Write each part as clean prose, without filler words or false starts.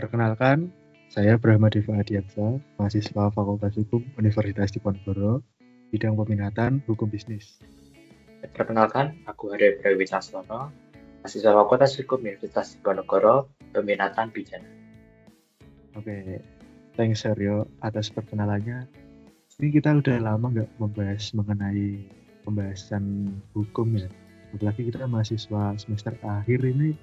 Perkenalkan, saya Brahma Deva Adiaksa, mahasiswa Fakultas Hukum Universitas Diponegoro, bidang peminatan Hukum Bisnis. Perkenalkan, aku Hari Wicaksono, mahasiswa Fakultas Hukum Universitas Diponegoro, peminatan pidana. Oke, thanks Aryo atas perkenalannya. Ini kita udah lama nggak membahas mengenai pembahasan hukum ya. Apalagi kita mahasiswa semester akhir ini,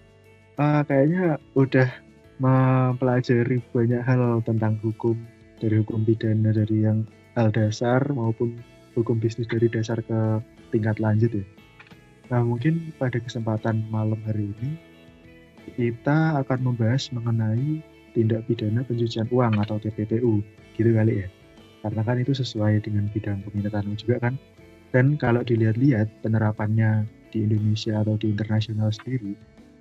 kayaknya udah mempelajari banyak hal tentang hukum, dari hukum pidana dari yang hal dasar maupun hukum bisnis dari dasar ke tingkat lanjut ya. Nah, mungkin pada kesempatan malam hari ini kita akan membahas mengenai tindak pidana pencucian uang atau TPPU, gitu kali ya. Karena kan itu sesuai dengan bidang peminatanmu juga kan. Dan kalau dilihat-lihat penerapannya di Indonesia atau di internasional sendiri,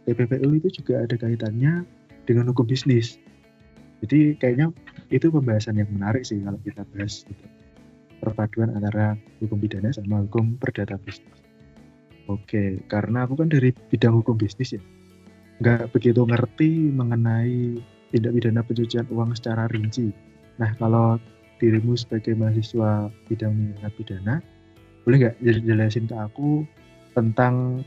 TPPU itu juga ada kaitannya dengan hukum bisnis. Jadi kayaknya itu pembahasan yang menarik sih kalau kita bahas gitu. Perpaduan antara hukum pidana sama hukum perdata bisnis. Oke, karena aku kan dari bidang hukum bisnis ya, nggak begitu ngerti mengenai tindak pidana pencucian uang secara rinci. Nah, kalau dirimu sebagai mahasiswa bidang minat pidana, boleh nggak jelasin ke aku tentang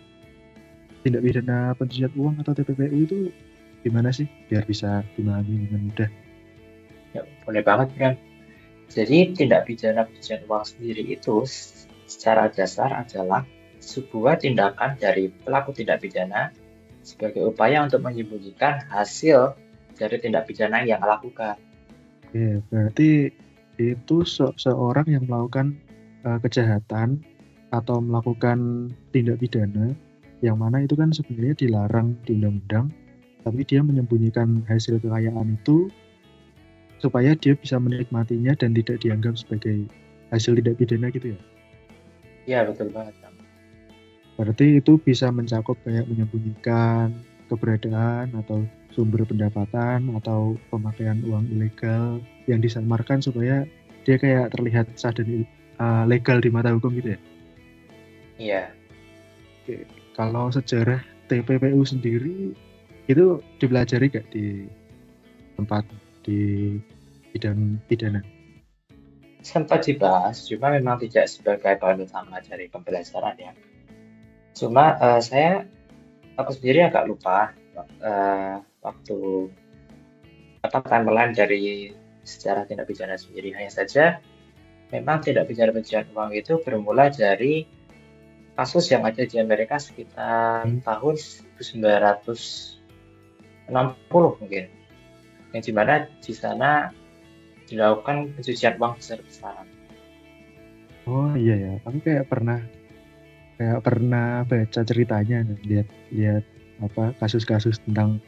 tindak pidana pencucian uang atau TPPU itu gimana sih, biar bisa dimahami dengan mudah? Ya, boleh banget kan? Jadi, tindak pidana pencucian uang sendiri itu secara dasar adalah sebuah tindakan dari pelaku tindak pidana sebagai upaya untuk menyembunyikan hasil dari tindak pidana yang lakukan. Oke, berarti itu seorang yang melakukan kejahatan atau melakukan tindak pidana yang mana itu kan sebenarnya dilarang di undang-undang, tapi dia menyembunyikan hasil kekayaan itu supaya dia bisa menikmatinya dan tidak dianggap sebagai hasil tindak pidana gitu ya. Ya, betul banget, Kang. Berarti itu bisa mencakup kayak menyembunyikan keberadaan atau sumber pendapatan atau pemakaian uang ilegal yang disamarkan supaya dia kayak terlihat sah dan legal di mata hukum gitu ya. Iya. Oke. Kalau sejarah TPPU sendiri itu dipelajari gak di tempat di bidang pidana? Sempat dibahas, cuma memang tidak sebagai bahan utama dari pembelajaran ya. Cuma aku sendiri agak lupa waktu timeline dari sejarah tindak pidana sendiri. Hanya saja memang tindak pidana pencucian uang itu bermula dari kasus yang ada di Amerika sekitar tahun 1960 mungkin, yang dimana di sana dilakukan pencucian uang besar-besaran. Oh iya ya, aku kayak pernah baca ceritanya, lihat apa kasus-kasus tentang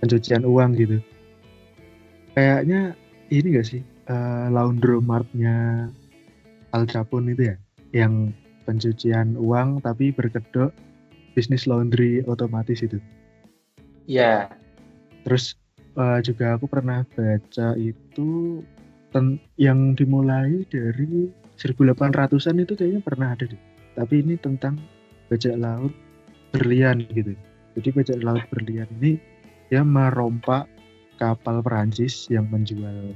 pencucian uang gitu. Kayaknya ini gak sih, laundromat-nya Al Capone itu ya, yang pencucian uang tapi berkedok bisnis laundry otomatis itu. Ya, Terus juga aku pernah baca itu yang dimulai dari 1800-an itu kayaknya pernah ada deh. Tapi ini tentang bajak laut berlian gitu. Jadi bajak laut berlian ini dia merompak kapal Perancis yang menjual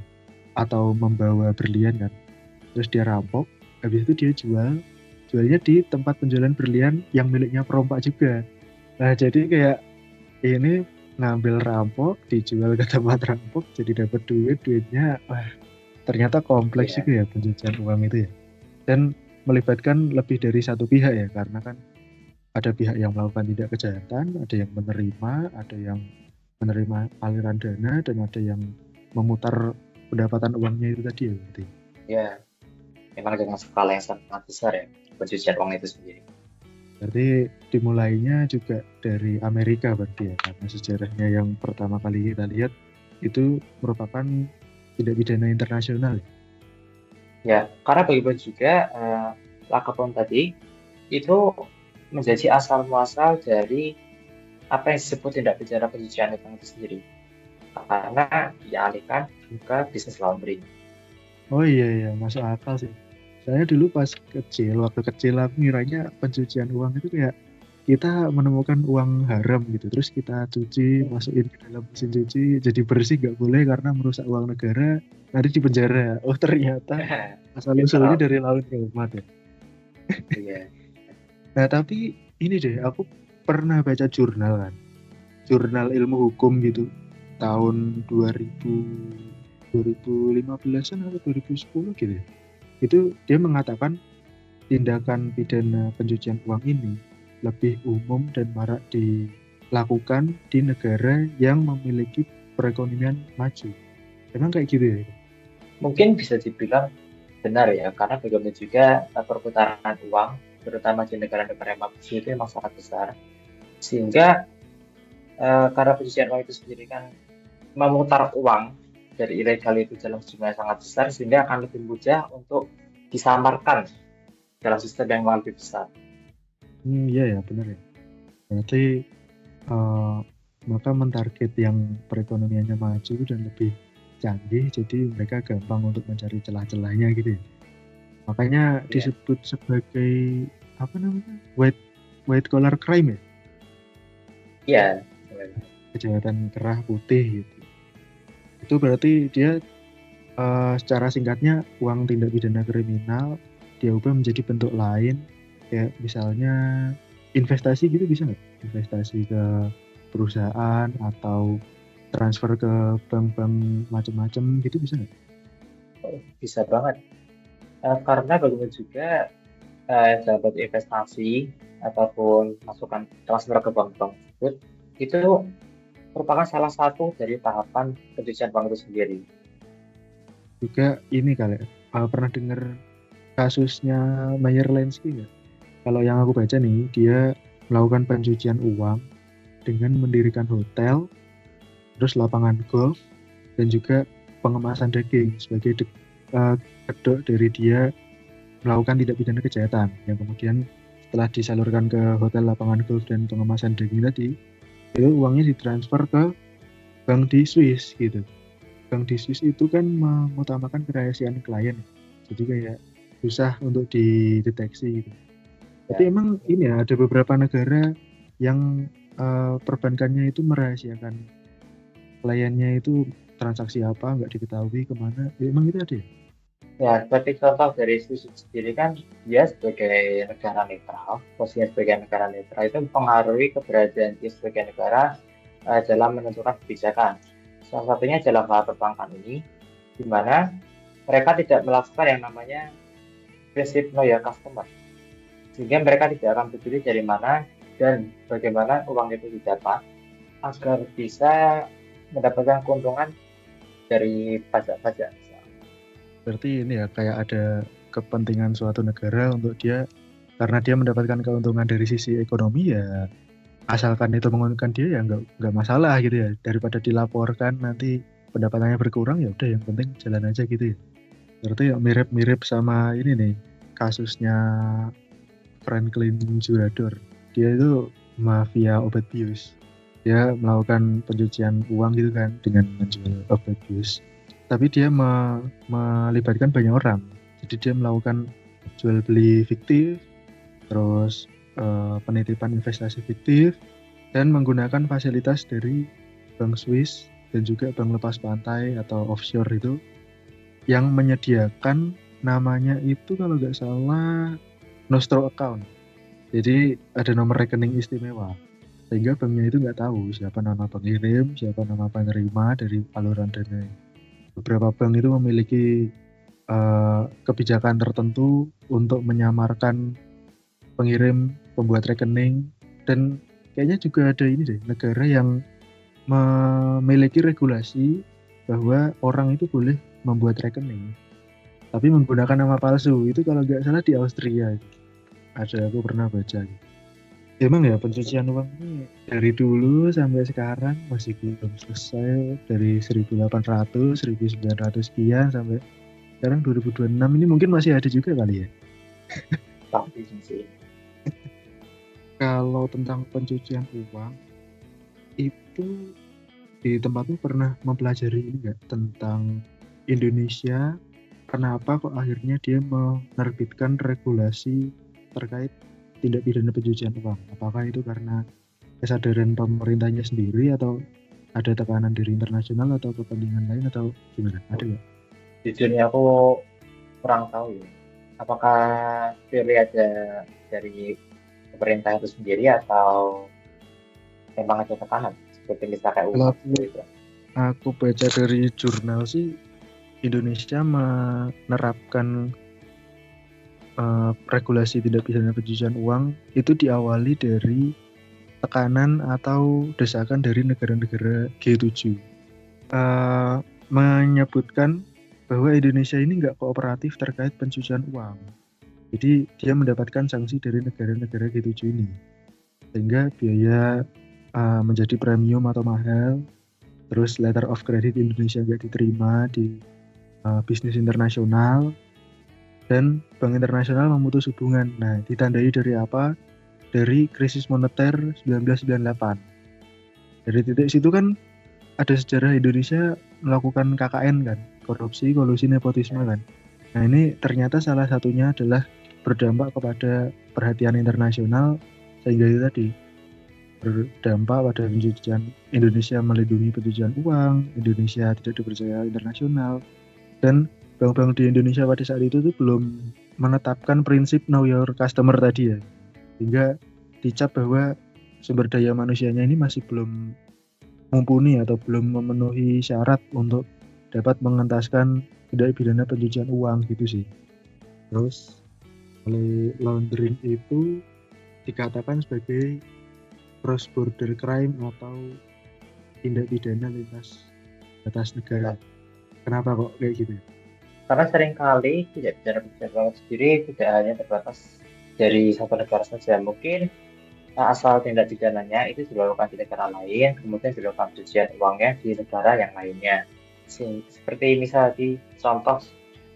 atau membawa berlian kan. Terus dia rampok, habis itu dia jualnya di tempat penjualan berlian yang miliknya perompak juga. Nah, jadi kayak ini ngambil rampok, dijual ke tempat rampok, jadi dapat duitnya. Wah, ternyata kompleks ya, juga ya pencucian uang itu ya. Dan melibatkan lebih dari satu pihak ya, karena kan ada pihak yang melakukan tidak kejahatan, ada yang menerima aliran dana, dan ada yang memutar pendapatan uangnya itu tadi ya. Gitu. ya, memang dengan skala yang sangat besar ya pencucian uang itu sendiri. Berarti dimulainya juga dari Amerika berarti ya, karena sejarahnya yang pertama kali kita lihat itu merupakan tindak pidana internasional. Ya, karena bagaimanapun juga lakon tadi itu menjadi asal muasal dari apa yang disebut tindak pidana pencucian uang itu sendiri. Karena dialihkan ke bisnis laundry. Oh iya, masuk akal sih. Saya dulu pas waktu kecil aku ngiranya pencucian uang itu kayak kita menemukan uang haram gitu, terus kita cuci, masukin ke dalam mesin cuci, jadi bersih nggak boleh karena merusak uang negara, nanti di penjara. Oh ternyata asal usulnya Literal. dari laut Roma ya. Iya. Nah tapi ini deh, aku pernah baca jurnal kan, jurnal ilmu hukum gitu, tahun 2015-an atau 2010 gitu ya. Itu dia mengatakan tindakan pidana pencucian uang ini lebih umum dan marak dilakukan di negara yang memiliki perekonomian maju. Emang kayak gitu ya? Mungkin bisa dibilang benar ya, karena bagaimana juga perputaran uang, terutama di negara-negara yang maju itu memang sangat besar. Sehingga karena pencucian uang itu sendiri kan memutar uang dari ilegal itu dalam jumlah yang sangat besar, sehingga akan lebih mudah untuk disamarkan dalam sistem yang lebih besar. Iya ya, benar ya. Berarti eh, maka mentarget yang perekonomiannya maju dan lebih canggih, jadi mereka gampang untuk mencari celah-celahnya gitu ya. Makanya Ya, disebut sebagai apa namanya, white collar crime ya, iya. kejahatan kerah putih gitu. Itu berarti dia secara singkatnya uang tindak pidana kriminal dia ubah menjadi bentuk lain, kayak misalnya investasi gitu, bisa nggak? Investasi ke perusahaan atau transfer ke bank-bank macam-macam gitu, bisa nggak? Bisa banget. Karena bagaimana juga dapat investasi ataupun masukan transfer ke bank-bank tersebut itu merupakan salah satu dari tahapan pencucian uang itu sendiri. Juga ini kali ya, pernah dengar kasusnya Meyer Lansky nggak? Kalau yang aku baca nih, dia melakukan pencucian uang dengan mendirikan hotel, terus lapangan golf, dan juga pengemasan daging sebagai kedok dari dia melakukan tindak pidana kejahatan yang kemudian setelah disalurkan ke hotel, lapangan golf, dan pengemasan daging tadi, itu uangnya ditransfer ke bank di Swiss gitu. Bank di Swiss itu kan mengutamakan kerahasiaan klien, jadi kayak susah untuk dideteksi gitu. Tapi Ya, emang ini ya, ada beberapa negara yang perbankannya itu merahasiakan kliennya itu transaksi apa nggak diketahui kemana. Ya, emang itu ada ya? ya, seperti contoh dari Swiss sendiri kan dia sebagai negara netral, posisinya sebagai negara netral itu mempengaruhi keberadaan dia sebagai negara dalam menentukan kebijakan. Salah satunya dalam hal perbankan ini, di mana mereka tidak melakukan yang namanya prinsip know your customer, sehingga mereka tidak akan peduli dari mana dan bagaimana uang itu didapat agar bisa mendapatkan keuntungan dari pajak-pajak. Berarti ini ya, kayak ada kepentingan suatu negara untuk dia, karena dia mendapatkan keuntungan dari sisi ekonomi ya, asalkan itu menguntungkan dia ya nggak masalah gitu ya, daripada dilaporkan nanti pendapatannya berkurang, ya udah yang penting jalan aja gitu ya. Berarti ya mirip-mirip sama ini nih, kasusnya Franklin Jurador. Dia itu mafia obat bius. Dia melakukan pencucian uang gitu kan dengan menjual obat bius. Tapi dia melibatkan banyak orang. Jadi dia melakukan jual beli fiktif, terus penitipan investasi fiktif, dan menggunakan fasilitas dari Bank Swiss dan juga bank lepas pantai atau offshore itu, yang menyediakan namanya itu kalau nggak salah Nostro account. Jadi ada nomor rekening istimewa, sehingga banknya itu nggak tahu siapa nama pengirim, siapa nama penerima dari aluran dana. Beberapa bank itu memiliki kebijakan tertentu untuk menyamarkan pengirim, pembuat rekening, dan kayaknya juga ada ini deh, negara yang memiliki regulasi bahwa orang itu boleh membuat rekening tapi menggunakan nama palsu. Itu kalau nggak salah di Austria. Ada, aku pernah baca. Emang ya pencucian uang ini dari dulu sampai sekarang masih belum selesai, dari 1800, 1900 sekian sampai sekarang 2026 ini mungkin masih ada juga kali ya. Pasti sih. Kalau tentang pencucian uang itu di tempatmu pernah mempelajari ini nggak tentang Indonesia, kenapa kok akhirnya dia menerbitkan regulasi terkait tindak pidana pencucian uang? Apakah itu karena kesadaran pemerintahnya sendiri atau ada tekanan dari internasional atau kepentingan lain atau gimana? Ada nggak? Jujurnya aku kurang tahu ya. Apakah purely ada dari pemerintah itu sendiri atau memang ada tekanan seperti misalnya kayak Kalau UMAS gitu. aku baca dari jurnal sih, Indonesia menerapkan regulasi tindak pidana pencucian uang itu diawali dari tekanan atau desakan dari negara-negara G7. Menyebutkan bahwa Indonesia ini nggak kooperatif terkait pencucian uang. Jadi dia mendapatkan sanksi dari negara-negara G7 ini. Sehingga biaya menjadi premium atau mahal, terus letter of credit Indonesia nggak diterima di bisnis internasional, dan Bank Internasional memutus hubungan. Nah, ditandai dari apa? Dari krisis moneter 1998. Dari titik situ kan ada sejarah Indonesia melakukan KKN kan, korupsi, kolusi, nepotisme kan. Nah, ini ternyata salah satunya adalah berdampak kepada perhatian internasional, sehingga itu tadi berdampak pada pencucian. Indonesia melindungi pencucian uang, Indonesia tidak dipercaya internasional, dan bank-bank di Indonesia pada saat itu tuh belum menetapkan prinsip know your customer tadi ya, sehingga dicap bahwa sumber daya manusianya ini masih belum mumpuni atau belum memenuhi syarat untuk dapat mengentaskan tindak pidana pencucian uang gitu sih. Terus oleh laundering itu dikatakan sebagai cross border crime atau tindak pidana lintas batas negara. Kenapa kok kayak gitu? Karena seringkali tidak pidana pencucian uang sendiri tidak hanya terbatas dari satu negara saja. Mungkin asal tindak pidananya itu dilakukan di negara lain, kemudian dilakukan pencucian uangnya di negara yang lainnya. Seperti misal di contoh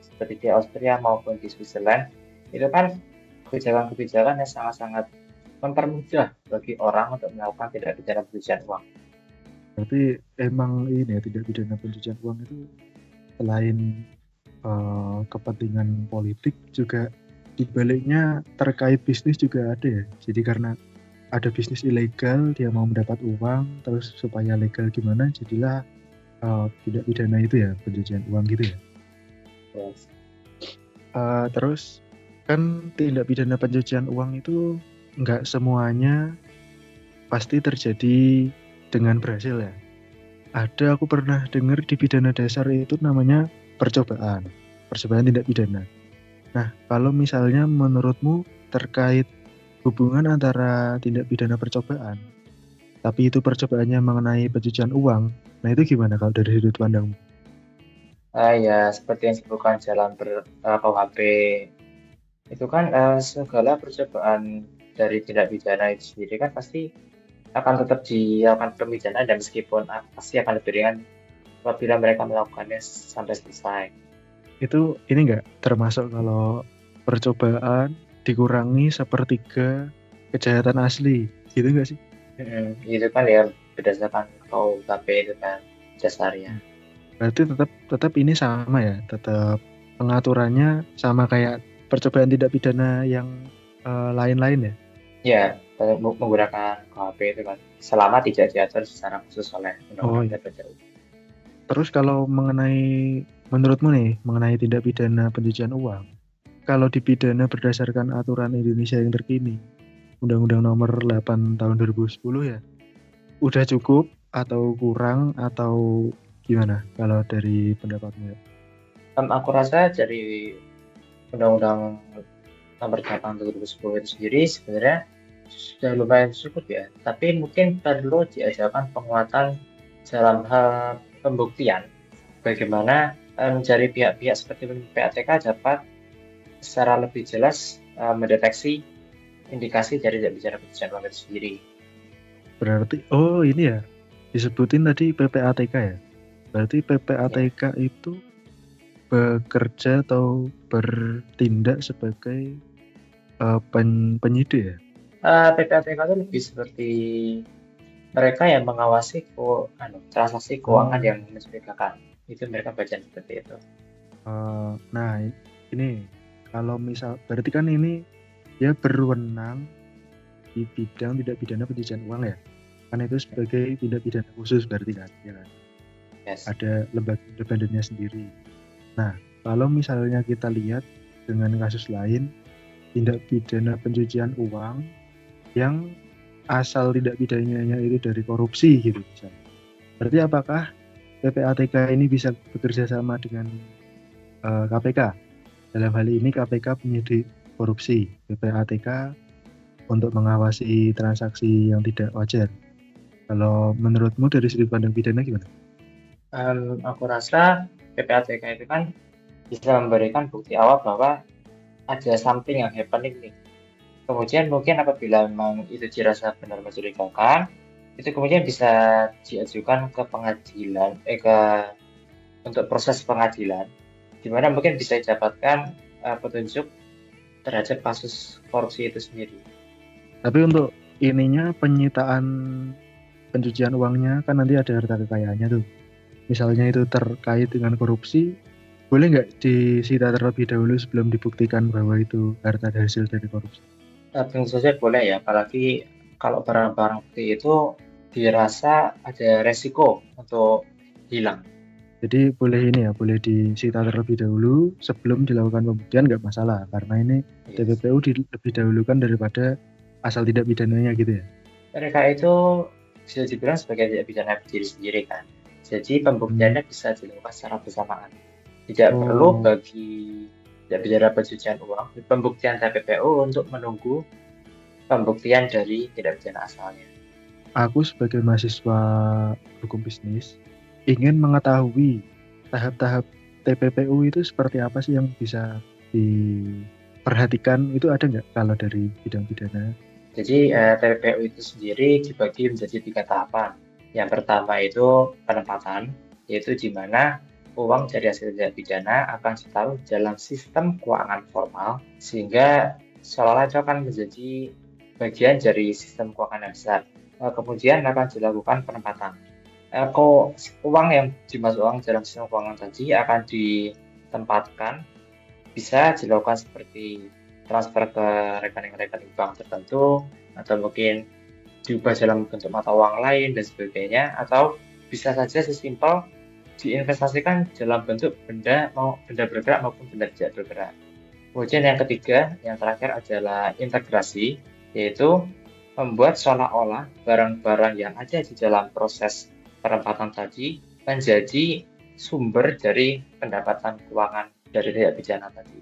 seperti di Austria maupun di Switzerland, itu kan kebijakan-kebijakan yang sangat-sangat mempermudah bagi orang untuk melakukan tindak pidana pencucian uang. Berarti emang ini ya, tindak pidana pencucian uang itu selain kepentingan politik juga dibaliknya terkait bisnis juga ada ya. Jadi karena ada bisnis ilegal, dia mau mendapat uang, terus supaya legal gimana, jadilah tindak pidana itu ya, pencucian uang gitu ya. Yes. Terus kan tindak pidana pencucian uang itu nggak semuanya pasti terjadi dengan berhasil ya. Ada, aku pernah dengar di pidana dasar itu namanya percobaan tindak pidana. Nah, kalau misalnya menurutmu terkait hubungan antara tindak pidana percobaan, tapi itu percobaannya mengenai pencucian uang, nah itu gimana kalau dari sudut pandangmu? Ya, seperti yang disebutkan jalan KUHP, itu kan segala percobaan dari tindak pidana itu sendiri kan pasti akan tetap dilakukan pemidana dan meskipun pasti akan lebih ringan apabila mereka melakukannya sampai selesai. Itu ini enggak termasuk kalau percobaan dikurangi sepertiga kejahatan asli, gitu enggak sih? Itu kan ya berdasarkan KUHP itu kan dasarnya. Berarti tetap ini sama ya, tetap pengaturannya sama kayak percobaan tindak pidana yang lain-lain ya? Ya, menggunakan KUHP itu kan selama tidak diatur secara khusus oleh Oh Undang-Undang iya. PPDU. Terus kalau menurutmu nih, mengenai tindak pidana pencucian uang, kalau dipidana berdasarkan aturan Indonesia yang terkini, Undang-Undang Nomor 8 Tahun 2010 ya, udah cukup atau kurang atau gimana kalau dari pendapatmu ya? Aku rasa dari Undang-Undang Nomor 8 2010 itu sendiri sebenarnya sudah lumayan cukup ya, tapi mungkin perlu diadakan penguatan dalam hal pembuktian. Bagaimana mencari pihak-pihak seperti PPATK dapat secara lebih jelas mendeteksi indikasi dari tindak pidana pencucian uang itu sendiri. Berarti, oh ini ya, disebutin tadi PPATK ya? Berarti PPATK itu bekerja atau bertindak sebagai penyidik ya? PPATK itu lebih seperti mereka yang mengawasi transaksi keuangan yang mencurigakan. Itu mereka bagian seperti itu. Nah, ini kalau misal berarti kan ini dia berwenang di bidang tindak pidana pencucian uang ya. Kan itu sebagai tindak pidana khusus berarti kan, ya kan? Yes. Ada lembaga independennya sendiri. Nah, kalau misalnya kita lihat dengan kasus lain, tindak pidana pencucian uang yang asal tindak pidananya itu dari korupsi gitu misalnya. Berarti apakah PPATK ini bisa bekerja sama dengan KPK? Dalam hal ini KPK penyidik korupsi, PPATK untuk mengawasi transaksi yang tidak wajar. Kalau menurutmu dari sudut pandang pidana gimana? Aku rasa PPATK itu kan bisa memberikan bukti awal bahwa ada something yang happening nih. Kemudian mungkin apabila memang itu dirasa benar mencurigakan, itu kemudian bisa diajukan ke pengadilan, untuk proses pengadilan, di mana mungkin bisa didapatkan petunjuk terhadap kasus korupsi itu sendiri. Tapi untuk ininya penyitaan pencucian uangnya kan nanti ada harta kekayaannya tuh. Misalnya itu terkait dengan korupsi, boleh nggak disita terlebih dahulu sebelum dibuktikan bahwa itu harta hasil dari korupsi? Tentu saja boleh ya, apalagi kalau barang-barang bukti itu dirasa ada resiko untuk hilang. Jadi boleh ini ya, boleh disita terlebih dahulu sebelum dilakukan pembuktian nggak masalah, karena ini Yes. TPPU lebih dahulukan daripada asal tidak pidananya gitu ya. Mereka itu bisa dibilang sebagai tindak pidana berdiri sendiri kan. Jadi pembuktiannya bisa dilakukan secara bersamaan. Tidak perlu Oh, bagi tindak pidana pencucian uang pembuktian TPPU untuk menunggu pembuktian dari tindak pidana asalnya. aku sebagai mahasiswa hukum bisnis ingin mengetahui tahap-tahap TPPU itu seperti apa sih yang bisa diperhatikan, itu ada nggak kalau dari bidang pidana? Jadi TPPU itu sendiri dibagi menjadi 3 tahapan. Yang pertama itu penempatan, yaitu di mana uang dari hasil tindak pidana akan ditaruh dalam sistem keuangan formal, sehingga seolah-olah itu akan menjadi bagian dari sistem keuangan yang besar. Kemudian akan dilakukan penempatan. Uang yang dimasukkan dalam sistem keuangan tadi akan ditempatkan, bisa dilakukan seperti transfer ke rekening-rekening bank tertentu, atau mungkin diubah dalam bentuk mata uang lain dan sebagainya, atau bisa saja sesimpel diinvestasikan dalam bentuk benda bergerak maupun benda tidak bergerak. Kemudian yang ketiga, yang terakhir adalah integrasi, yaitu membuat seolah-olah barang-barang yang ada di dalam proses penempatan tadi menjadi sumber dari pendapatan keuangan dari tindak pidana tadi.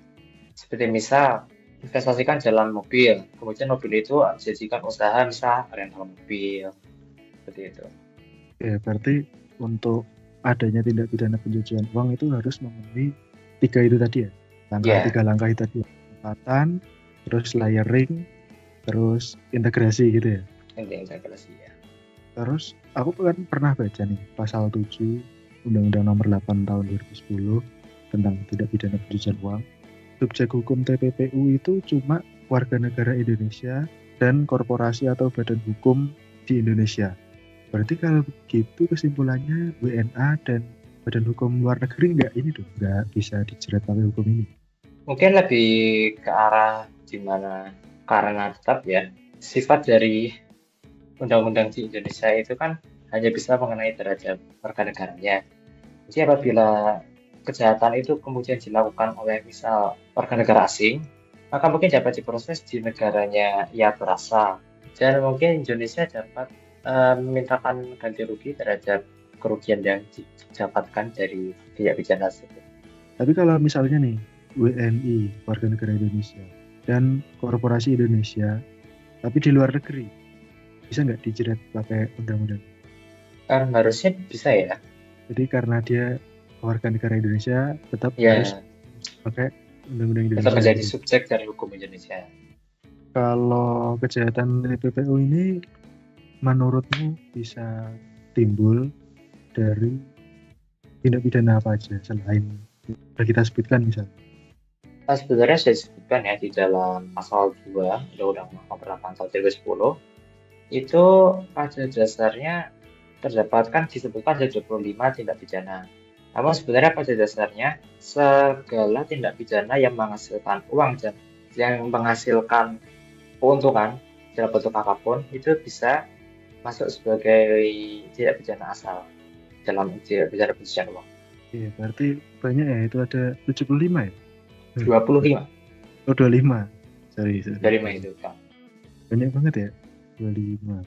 Seperti misal, investasikan dalam mobil, kemudian mobil itu dijadikan usaha, misal rental mobil, seperti itu. Ya, berarti untuk adanya tindak pidana pencucian uang itu harus memenuhi 3 itu tadi ya? Ya, 3 langkah itu tadi ya? Penempatan, terus layering, terus integrasi gitu ya? integrasi ya. Terus aku kan pernah baca nih pasal 7 Undang-Undang Nomor 8 Tahun 2010 tentang tindak pidana pencucian uang. Subjek hukum TPPU itu cuma warga negara Indonesia dan korporasi atau badan hukum di Indonesia. Berarti kalau begitu kesimpulannya WNA dan badan hukum luar negeri nggak bisa dijerat pakai hukum ini. Mungkin lebih ke arah dimana, karena tetap ya, sifat dari undang-undang di Indonesia itu kan hanya bisa mengenai terhadap warga negaranya. Jadi apabila kejahatan itu kemudian dilakukan oleh misal warga negara asing, maka mungkin dapat diproses di negaranya ia berasal. Dan mungkin Indonesia dapat memintakan ganti rugi terhadap kerugian yang didapatkan dari tindak pidana tersebut. Tapi kalau misalnya nih WNI warga negara Indonesia dan korporasi Indonesia tapi di luar negeri, bisa nggak dijerat pakai undang-undang? Harusnya bisa ya. Jadi karena dia warga negara Indonesia tetap harus Ya, pakai undang-undang tetap Indonesia menjadi gitu. subjek dari hukum Indonesia. Kalau kejahatan TPPU ini menurutmu bisa timbul dari tindak pidana apa aja selain yang kita sebutkan misalnya? Sebenarnya saya disebutkan ya di dalam pasal 2 Undang-Undang Nomor 8 Tahun 2010 itu pada dasarnya terdapatkan disebutkan ada 25 tindak pidana. Namun sebenarnya pada dasarnya segala tindak pidana yang menghasilkan uang dan yang menghasilkan keuntungan dalam bentuk apapun itu bisa masuk sebagai tindak pidana asal dalam tindak pidana pencucian uang. Iya, berarti banyak ya, itu ada 75 ya? 25 Oh, 25. Sorry. dari itu kan. Banyak banget ya, 25.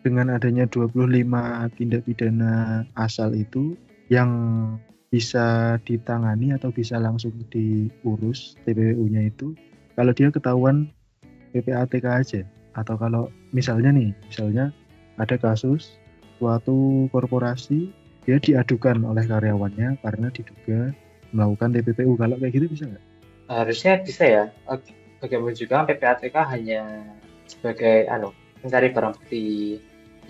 Dengan adanya 25 tindak pidana asal itu yang bisa ditangani atau bisa langsung diurus TPPU-nya itu, kalau dia ketahuan PPATK aja, atau kalau misalnya ada kasus suatu korporasi dia diadukan oleh karyawannya karena diduga melakukan TPPU, kalau kayak gitu bisa nggak? Harusnya bisa ya. Bagaimana juga PPATK hanya sebagai mencari barang bukti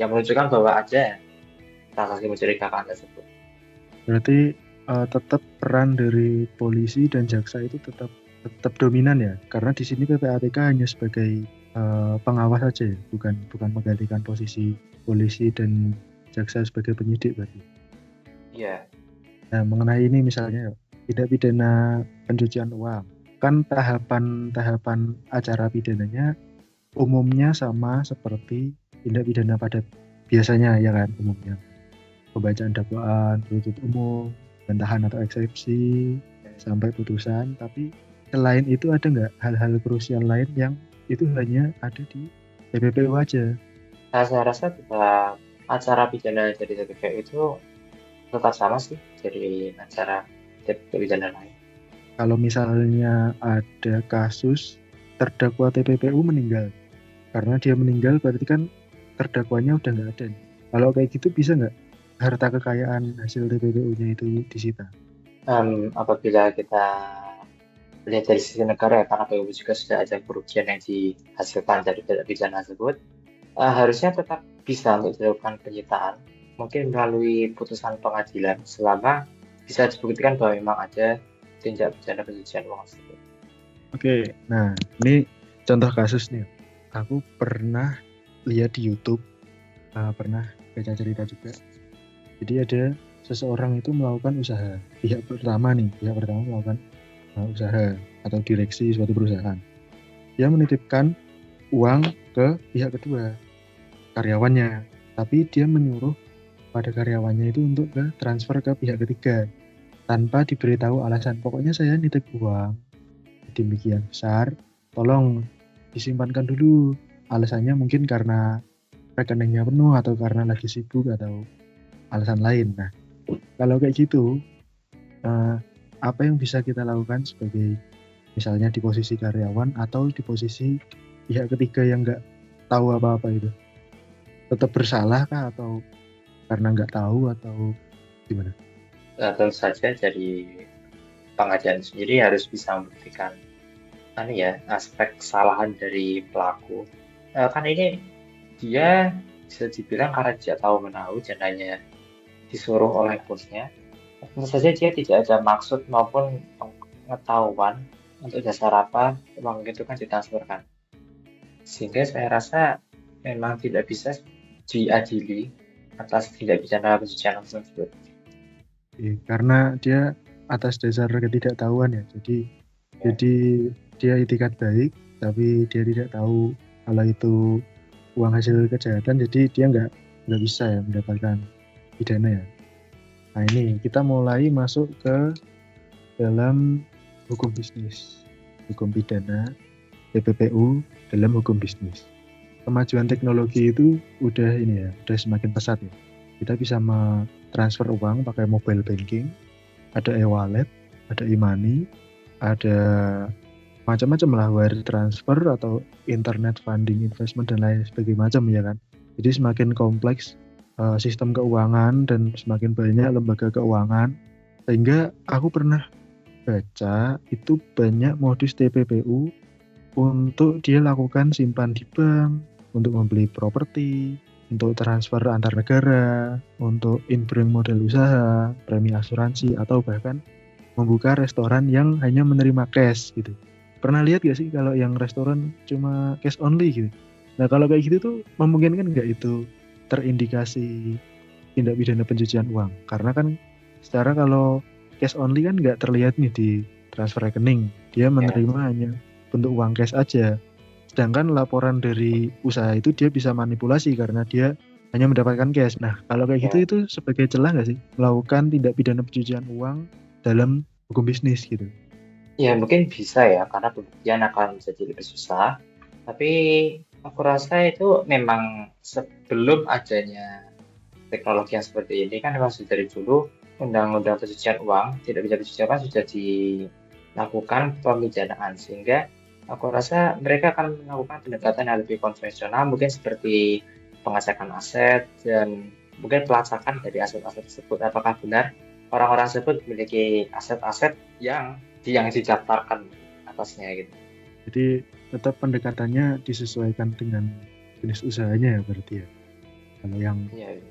yang menunjukkan bahwa ada transaksi mencurigakan tersebut. Berarti tetap peran dari polisi dan jaksa itu tetap dominan ya, karena di sini PPATK hanya sebagai pengawas saja ya, bukan menggantikan posisi polisi dan jaksa sebagai penyidik berarti. Iya. Nah, mengenai ini misalnya tindak pidana pencucian uang, kan tahapan acara pidananya umumnya sama seperti tindak pidana pada biasanya ya kan, umumnya pembacaan dakwaan, penuntut umum, bantahan atau eksepsi sampai putusan. Tapi selain itu ada nggak hal-hal krusial lain yang itu hanya ada di TPPU aja? Nah, saya rasa tetap acara pidana dari TPPU itu tetap sama sih dari acara pidana lain. Kalau misalnya ada kasus terdakwa TPPU meninggal, karena dia meninggal berarti kan terdakwanya udah nggak ada nih. Kalau kayak gitu bisa nggak harta kekayaan hasil TPPU-nya itu disita? Apabila kita lihat dari sisi negara ya, karena PPU juga sudah ada kerugian yang dihasilkan dari pidana tersebut, harusnya tetap bisa untuk dilakukan penyitaan, mungkin melalui putusan pengadilan selama bisa dibuktikan bahwa memang ada tindak pidana pencucian uang tersebut. Oke, nah ini contoh kasus nih. Aku pernah lihat di YouTube, pernah baca cerita juga. Jadi ada seseorang itu melakukan usaha. Pihak pertama melakukan usaha atau direksi suatu perusahaan. Dia menitipkan uang ke pihak kedua, karyawannya. Tapi dia menyuruh pada karyawannya itu untuk transfer ke pihak ketiga tanpa diberitahu alasan. Pokoknya saya nitip uang demikian besar, tolong disimpankan dulu. Alasannya mungkin karena rekeningnya penuh atau karena lagi sibuk atau alasan lain. Nah, kalau kayak gitu, apa yang bisa kita lakukan sebagai misalnya di posisi karyawan atau di posisi pihak ketiga yang nggak tahu apa-apa itu? Tetap bersalah kah atau karena nggak tahu atau gimana? Tentu saja dari pengadilan sendiri harus bisa membuktikan aspek kesalahan dari pelaku. Kan ini dia bisa dibilang karena dia tahu menahu dan hanya disuruh oleh bosnya. Tentu saja dia tidak ada maksud maupun pengetahuan untuk dasar apa uang itu kan ditransferkan. Sehingga saya rasa memang tidak bisa diadili atas tindak pidana pencucian uang tersebut. Karena dia atas dasar ketidaktahuan ya. Jadi dia itikat baik, tapi dia tidak tahu kalau itu uang hasil kejahatan, jadi dia nggak bisa ya mendapatkan pidana ya. Nah ini kita mulai masuk ke dalam hukum bisnis, hukum pidana, TPPU dalam hukum bisnis. Kemajuan teknologi itu udah semakin pesat ya. Kita bisa transfer uang pakai mobile banking, ada e-wallet, ada e-money, ada macam-macam lah, wire transfer atau internet funding, investment dan lain sebagainya macam ya kan. Jadi semakin kompleks sistem keuangan dan semakin banyak lembaga keuangan, sehingga aku pernah baca itu banyak modus TPPU untuk dia lakukan simpan di bank, untuk membeli properti, untuk transfer antar negara, untuk inbring modal usaha, premi asuransi, atau bahkan membuka restoran yang hanya menerima cash gitu. Pernah lihat gak sih kalau yang restoran cuma cash only gitu? Nah kalau kayak gitu tuh memungkinkan nggak itu terindikasi tindak pidana pencucian uang? Karena kan secara kalau cash only kan nggak terlihat nih di transfer rekening, dia menerima hanya bentuk uang cash aja. Sedangkan laporan dari usaha itu dia bisa manipulasi karena dia hanya mendapatkan cash. Nah, kalau kayak gitu Ya. itu sebagai celah nggak sih melakukan tindak pidana pencucian uang dalam hukum bisnis gitu? Ya mungkin bisa ya, karena pembuktian akan jadi lebih susah. Tapi aku rasa itu memang sebelum adanya teknologi yang seperti ini kan memang sudah dari dulu undang-undang pencucian uang, tidak bisa pencucian uang sudah dilakukan pemidanaan. Sehingga aku rasa mereka akan melakukan pendekatan yang lebih konvensional, mungkin seperti pengecekan aset dan mungkin pelacakan dari aset-aset tersebut. Apakah benar orang-orang tersebut memiliki aset-aset yang didaftarkan atasnya gitu. Jadi tetap pendekatannya disesuaikan dengan jenis usahanya ya berarti ya. Kalau yang Iya,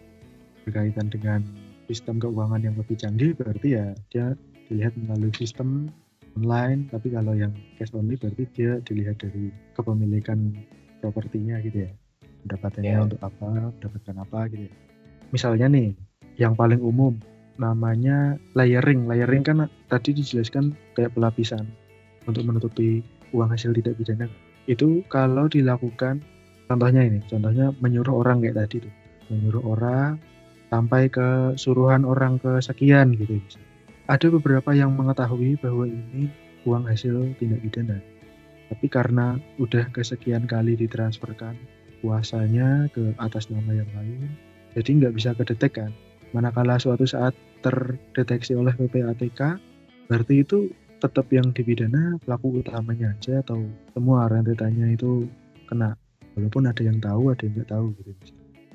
berkaitan dengan sistem keuangan yang lebih canggih berarti ya dia dilihat melalui sistem online, tapi kalau yang cash only berarti dia dilihat dari kepemilikan propertinya gitu ya. Pendapatannya iya. untuk apa, mendapatkan apa gitu ya. Misalnya nih, yang paling umum namanya layering. Layering kan tadi dijelaskan kayak pelapisan untuk menutupi uang hasil tidak pidana. Itu kalau dilakukan, contohnya menyuruh orang kayak tadi tuh, menyuruh orang sampai ke suruhan orang kesekian gitu. Ada beberapa yang mengetahui bahwa ini uang hasil tindak pidana, tapi karena udah kesekian kali ditransferkan kuasanya ke atas nama yang lain, jadi nggak bisa kedetek kan. Manakala suatu saat terdeteksi oleh PPATK, berarti itu tetap yang dipidana pelaku utamanya aja atau semua rentetannya itu kena, walaupun ada yang tahu ada yang nggak tahu gitu.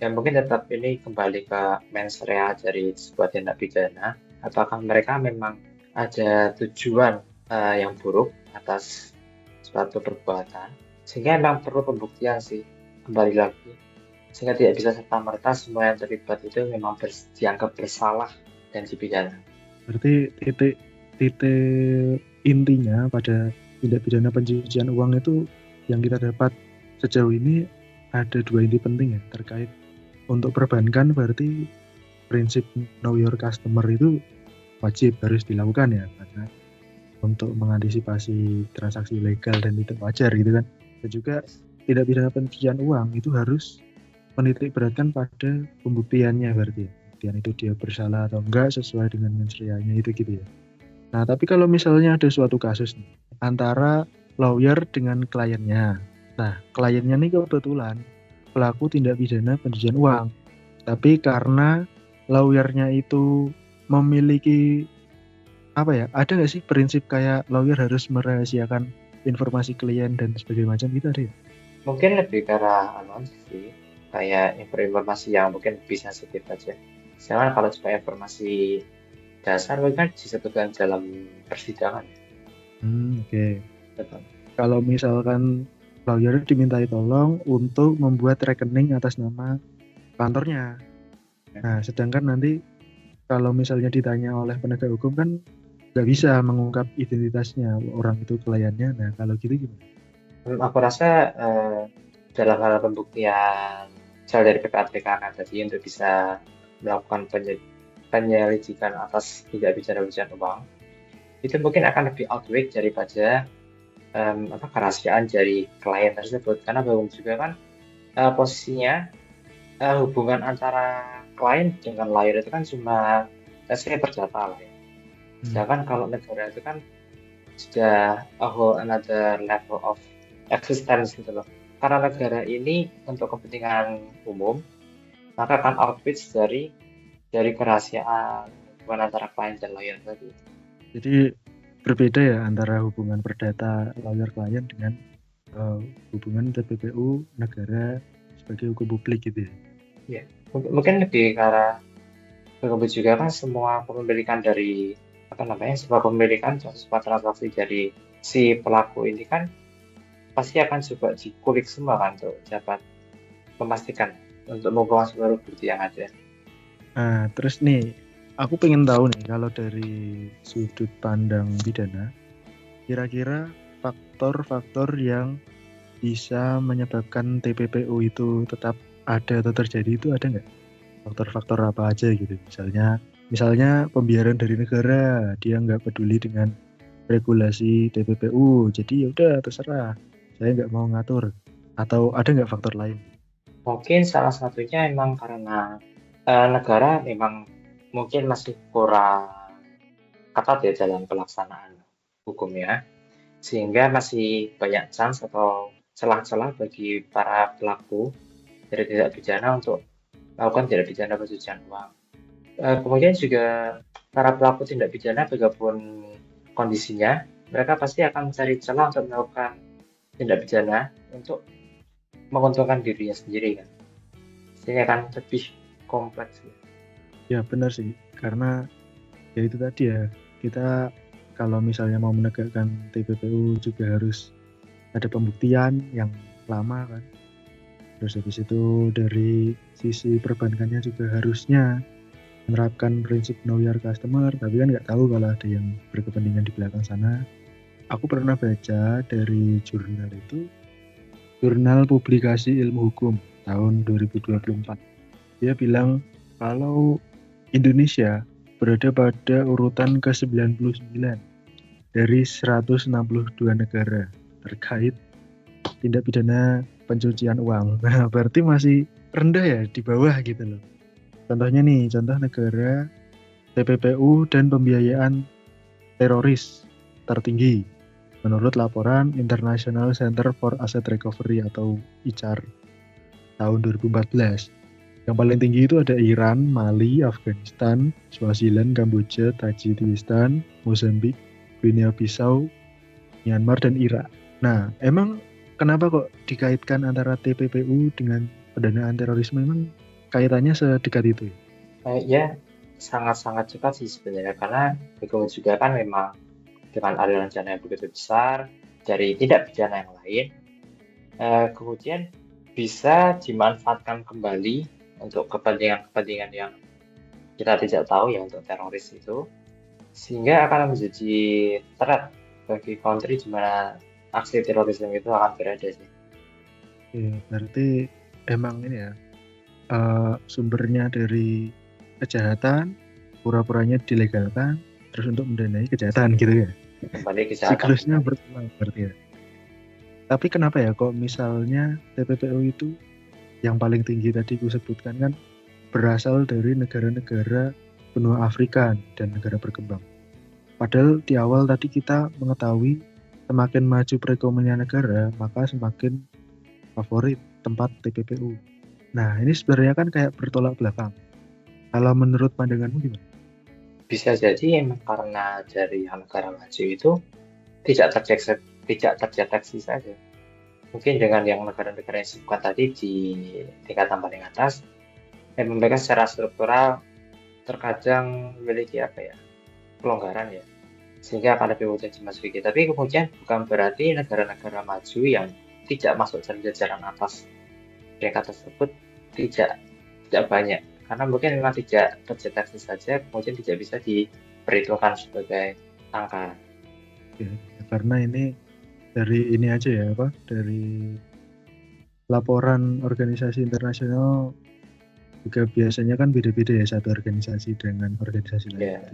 Ya mungkin tetap ini kembali ke mens rea dari sebuah tindak pidana. Apakah mereka memang ada tujuan yang buruk atas suatu perbuatan, sehingga memang perlu pembuktian sih, kembali lagi. Sehingga tidak bisa serta-merta semua yang terlibat itu memang dianggap bersalah dan dipidana. Berarti titik intinya pada tindak pidana pencucian uang itu yang kita dapat sejauh ini ada dua inti penting ya terkait untuk perbankan. Berarti prinsip know your customer itu wajib harus dilakukan ya, karena untuk mengantisipasi transaksi legal dan tidak wajar gitu kan. Dan juga tindak pidana pencucian uang itu harus menitik beratkan pada pembuktiannya, berarti ya pembuktian itu dia bersalah atau enggak sesuai dengan mens rea-nya itu gitu ya. Nah, tapi kalau misalnya ada suatu kasus nih, antara lawyer dengan kliennya. Nah, kliennya nih kebetulan pelaku tindak pidana pencucian uang. Tapi karena lawyernya itu memiliki apa ya? Ada nggak sih prinsip kayak lawyer harus merahasiakan informasi klien dan sebagainya macam gitu ada ya? Mungkin lebih ke arah analisis sih, kayak informasi yang mungkin lebih sensitif aja. Sedangkan kalau cuma informasi dasar mungkin kan disebutkan dalam persidangan. Oke. Betul. Kalau misalkan lawyer dimintai tolong untuk membuat rekening atas nama kantornya. Nah, sedangkan nanti kalau misalnya ditanya oleh penegak hukum kan nggak bisa mengungkap identitasnya orang itu kliennya. Nah, kalau gitu gimana? Aku rasa dalam hal pembuktian misal dari PPATK tadi untuk bisa melakukan penyelidikan atas tindak pidana pencucian uang, itu mungkin akan lebih outweigh daripada kerahasiaan dari klien tersebut, karena bagaimanapun juga kan posisinya hubungan antara klien dengan lawyer itu kan cuma saya perdata lah ya. Sedangkan kalau negara itu kan sudah a whole another level of existence gitu loh. Karena negara ini untuk kepentingan umum, maka akan outreach dari kerahasiaan hubungan antara klien dan lawyer tadi. Jadi berbeda ya antara hubungan perdata lawyer klien dengan hubungan TPPU negara sebagai hukum publik gitu ya. Ya, mungkin lebih karena juga kan semua kepemilikan dari semua kepemilikan semua transaksi dari si pelaku ini kan pasti akan coba dikulik semua kan untuk dapat memastikan untuk mengumpulkan seluruh bukti yang ada. Nah, terus nih aku pengen tahu nih kalau dari sudut pandang pidana, kira-kira faktor-faktor yang bisa menyebabkan TPPU itu tetap ada atau terjadi itu ada nggak? Faktor-faktor apa aja gitu? Misalnya pembiaran dari negara, dia nggak peduli dengan regulasi TPPU. Jadi ya udah terserah, saya nggak mau ngatur. Atau ada nggak faktor lain? Mungkin salah satunya emang karena negara memang mungkin masih kurang ketat ya dalam pelaksanaan hukumnya, sehingga masih banyak chance atau celah-celah bagi para pelaku dari tindak pidana untuk melakukan tindak pidana pencucian uang. Kemudian juga para pelaku tindak pidana begapun kondisinya, mereka pasti akan mencari celah untuk melakukan tindak pidana untuk menguntungkan dirinya sendiri kan. Sehingga akan lebih kompleks. Ya benar sih, karena ya itu tadi ya, kita kalau misalnya mau menegakkan TPPU juga harus ada pembuktian yang lama kan. Terus habis itu dari sisi perbankannya juga harusnya menerapkan prinsip know your customer, tapi kan nggak tahu kalau ada yang berkepentingan di belakang sana. Aku pernah baca dari jurnal itu, Jurnal Publikasi Ilmu Hukum tahun 2024. Dia bilang kalau Indonesia berada pada urutan ke-99 dari 162 negara terkait tindak pidana pencucian uang. Nah, berarti masih rendah ya, di bawah gitu loh. Contohnya nih, contoh negara TPPU dan pembiayaan teroris tertinggi menurut laporan International Center for Asset Recovery atau ICAR tahun 2014. Yang paling tinggi itu ada Iran, Mali, Afghanistan, Swaziland, Kamboja, Tajikistan, Mozambik, Guinea Bissau, Myanmar, dan Irak. Nah, emang kenapa kok dikaitkan antara TPPU dengan pendanaan terorisme? Emang kaitannya sedekat itu? Ya, sangat-sangat cepat sih sebenarnya, karena Hukum juga kan memang dengan aliran dana yang begitu besar dari tindak pidana yang lain, kemudian bisa dimanfaatkan kembali untuk kepentingan-kepentingan yang kita tidak tahu ya untuk teroris itu, sehingga akan menjadi threat bagi country di mana aksi terorisme itu akan berada sih. Ya, berarti emang ini ya, sumbernya dari kejahatan, pura-puranya dilegalkan, terus untuk mendanai kejahatan gitu ya. Kembali kejahatan. Siklusnya berulang berarti ya. Tapi kenapa ya kok misalnya TPPU itu yang paling tinggi tadi gue sebutkan kan berasal dari negara-negara benua Afrika dan negara berkembang. Padahal di awal tadi kita mengetahui semakin maju perekonomian negara, maka semakin favorit tempat TPPU. Nah, ini sebenarnya kan kayak bertolak belakang. Kalau menurut pandanganmu gimana? Bisa jadi emang karena dari yang negara maju itu tidak terdeteksi saja. Mungkin dengan yang negara-negara yang disebutkan tadi di tingkatan paling atas, memang mereka secara struktural terkadang memiliki pelonggaran ya, sehingga akan lebih mudah dimasuki. Tapi kemudian bukan berarti negara-negara maju yang tidak masuk dalam jajaran atas peringkat tersebut tidak banyak, karena mungkin memang tidak terdeteksi saja, kemudian tidak bisa diperhitungkan sebagai angka. Ya, karena ini dari ini aja ya, dari laporan organisasi internasional juga biasanya kan beda-beda ya satu organisasi dengan organisasi lain. Yeah.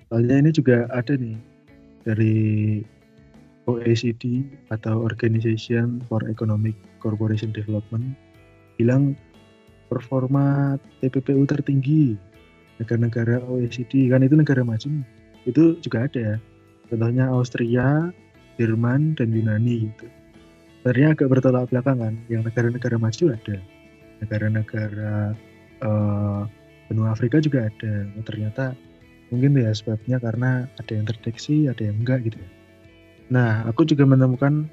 Soalnya ini juga ada nih dari OECD atau Organization for Economic Cooperation Development bilang performa TPPU tertinggi negara-negara OECD, kan itu negara maju, itu juga ada ya. Contohnya Austria, Jerman, dan Yunani gitu. Sebenarnya agak bertolak belakang kan, yang negara-negara maju ada, negara-negara benua Afrika juga ada. Ternyata mungkin ya sebabnya karena ada yang terdeteksi, ada yang enggak gitu ya. Nah, aku juga menemukan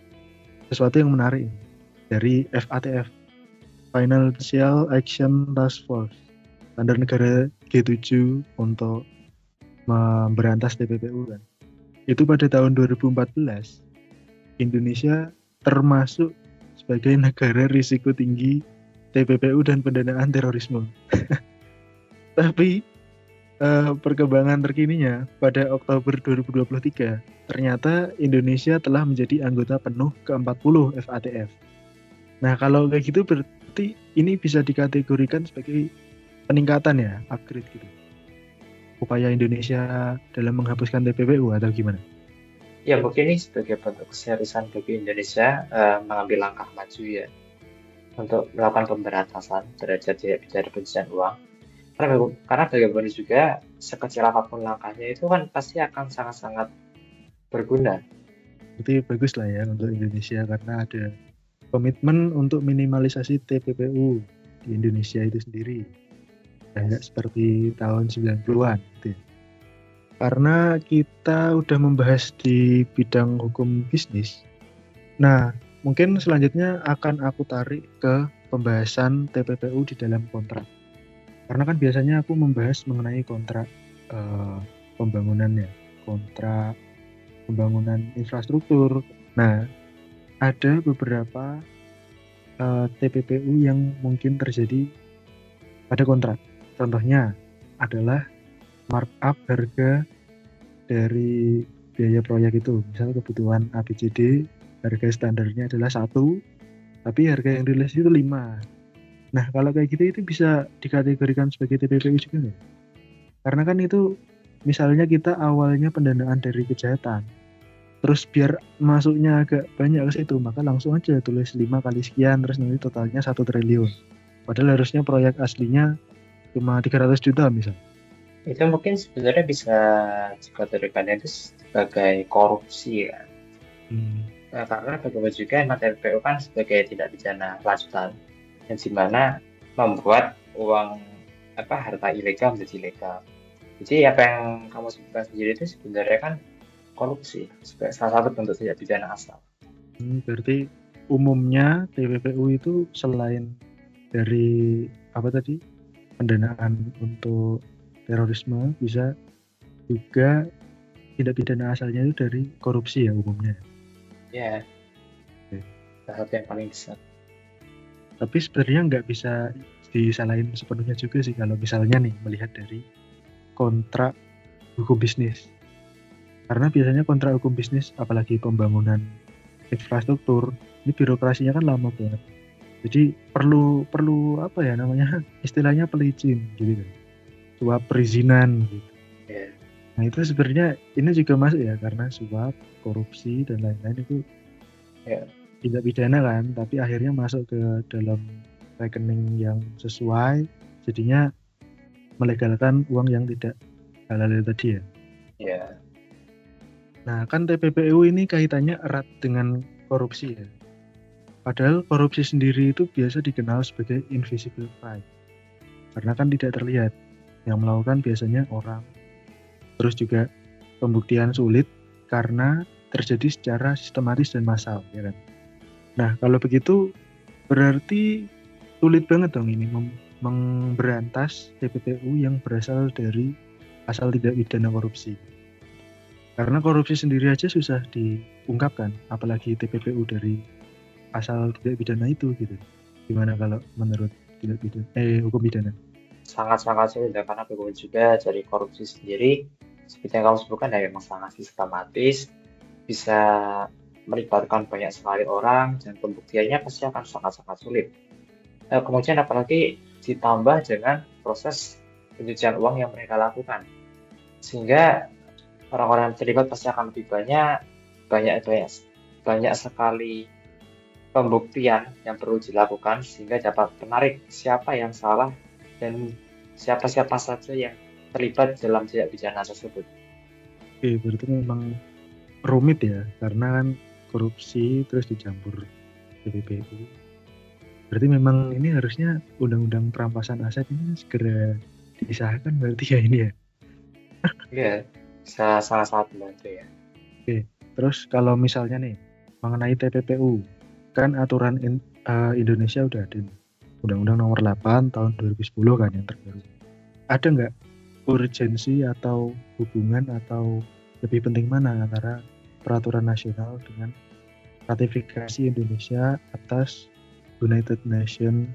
sesuatu yang menarik dari FATF, Financial Action Task Force, standar negara G7 untuk memberantas TPPU kan. Itu pada tahun 2014, Indonesia termasuk sebagai negara risiko tinggi TPPU dan pendanaan terorisme. Tapi perkembangan terkininya pada Oktober 2023, ternyata Indonesia telah menjadi anggota penuh ke-40 FATF. Nah, kalau kayak gitu berarti ini bisa dikategorikan sebagai peningkatan ya, upgrade gitu. Upaya Indonesia dalam menghapuskan TPPU atau gimana? Ya mungkin ini sebagai bentuk keseriusan bagi Indonesia mengambil langkah maju ya untuk melakukan pemberantasan terhadap tindak pidana pencucian uang. Karena bagaimanapun juga sekecil apapun langkahnya itu kan pasti akan sangat-sangat berguna. Berarti bagus lah ya untuk Indonesia karena ada komitmen untuk minimalisasi TPPU di Indonesia itu sendiri. Dan nggak seperti tahun 90-an gitu ya. Karena kita udah membahas di bidang hukum bisnis. Nah, mungkin selanjutnya akan aku tarik ke pembahasan TPPU di dalam kontrak. Karena kan biasanya aku membahas mengenai kontrak pembangunannya, kontrak pembangunan infrastruktur. Nah, ada beberapa TPPU yang mungkin terjadi pada kontrak. Contohnya adalah markup harga dari biaya proyek itu. Misal kebutuhan ABCD, harga standarnya adalah 1, tapi harga yang rilis itu 5. Nah, kalau kayak gitu itu bisa dikategorikan sebagai TPPU juga nggak? Karena kan itu misalnya kita awalnya pendanaan dari kejahatan, terus biar masuknya agak banyak ke situ, maka langsung aja tulis 5 kali sekian, terus nanti totalnya 1 triliun. Padahal harusnya proyek aslinya cuma 300 juta misal. Itu mungkin sebenarnya bisa dikategorikan itu sebagai korupsi ya. Karena bagaimana juga emang TPPU kan sebagai tindak pidana lanjutan yang dimana membuat uang harta ilegal menjadi legal. Jadi apa yang kamu sebutkan sendiri itu sebenarnya kan korupsi sebagai salah satu bentuk tindak pidana asal. Berarti umumnya TPPU itu selain dari pendanaan untuk terorisme, bisa juga tindak pidana asalnya itu dari korupsi ya umumnya. Ya, Oke. salah satu yang paling besar. Tapi sebenarnya nggak bisa disalahin sepenuhnya juga sih kalau misalnya nih melihat dari kontrak hukum bisnis. Karena biasanya kontrak hukum bisnis, apalagi pembangunan infrastruktur, ini birokrasinya kan lama banget. Jadi perlu istilahnya pelicin gitu kan. Suap perizinan gitu. Ya. Nah itu sebenarnya ini juga masuk ya karena suap, korupsi dan lain-lain itu tidak pidana kan, tapi akhirnya masuk ke dalam rekening yang sesuai, jadinya melegalkan uang yang tidak halal tadi ya. Ya. Nah kan TPPU ini kaitannya erat dengan korupsi ya. Padahal korupsi sendiri itu biasa dikenal sebagai invisible crime. Karena kan tidak terlihat. Yang melakukan biasanya orang. Terus juga pembuktian sulit karena terjadi secara sistematis dan massal, ya kan? Nah, kalau begitu berarti sulit banget dong ini memberantas TPPU yang berasal dari asal tidak pidana korupsi. Karena korupsi sendiri aja susah diungkapkan, apalagi TPPU dari asal tidak pidana itu gitu. Gimana kalau menurut hukum pidana? Sangat-sangat sulit ya, karena bagaimana juga dari korupsi sendiri seperti yang kamu sebutkan ya memang sangat sistematis, bisa melibatkan banyak sekali orang dan pembuktiannya pasti akan sangat-sangat sulit. Kemudian apalagi ditambah dengan proses pencucian uang yang mereka lakukan, sehingga orang-orang yang terlibat pasti akan lebih banyak sekali pembuktian yang perlu dilakukan sehingga dapat menarik siapa yang salah dan siapa-siapa saja yang terlibat dalam tindak pidana tersebut. Oke, berarti memang rumit ya, karena kan korupsi terus dicampur TPPU. Berarti memang ini harusnya undang-undang perampasan aset ini segera disahkan berarti ya ini ya. Iya, bisa sangat-sangat membantu ya. Oke, terus kalau misalnya nih mengenai TPPU, kan aturan Indonesia udah ada nih. Undang-Undang Nomor 8 tahun 2010 kan yang terbaru. Ada nggak urgensi atau hubungan atau lebih penting mana antara peraturan nasional dengan ratifikasi Indonesia atas United Nations